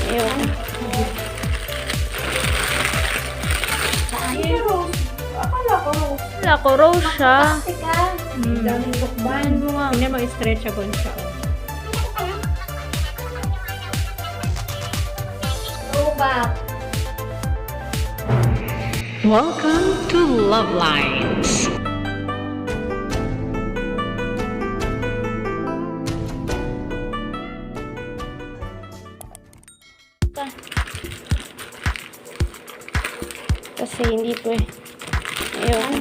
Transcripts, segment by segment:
Ayun. Akala ko rose. Wala ko, rose siya. Daming lukban. Ano nga? Hindi mo stretchable siya. Throwback. Welcome to LuvLiNes. Kasi hindi po eh. Ayun.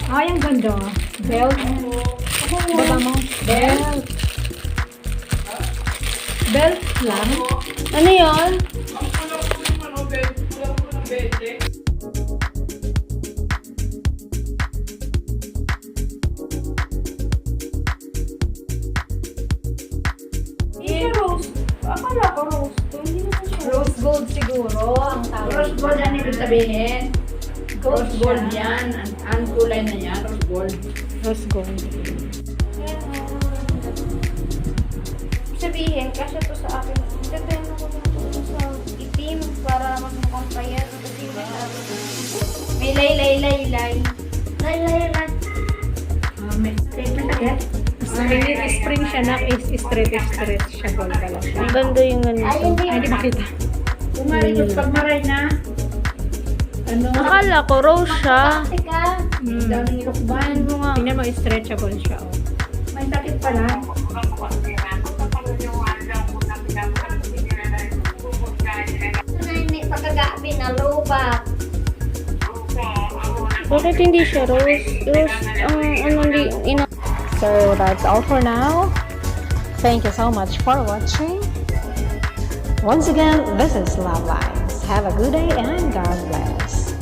Ay, ang ganda. Belt. Baba mo. Belt. Belt lang. Ano yun? Rose. Akala ko rose. Hindi naman siya. Rose gold siguro ang tawag. Rose gold yan ibig sabihin. Rose gold yan. Ang kulay na yan, rose gold. Rose gold. Sabihin, kasi to sa akin. Depende ko lang ito sa itim para magmukhang payat. Kasi may lay. May statement agad. Spring siya na is stretch siya gold pala siya. Ang ganda yung ganito. Ay, hindi. Ay, hindi makita. Pumarikot pag maray na. Ano? Akala ko, rose siya. Teka. Daming lukban. Ano nga? Tingnan mo, stretchable siya. Oh. May takip pala. Hindi pagkagabi na lubak. Bakit hindi siya rose? Rose, ano hindi, So that's all for now. Thank you so much for watching. Once again, this is LuvLiNes. Have a good day and God bless.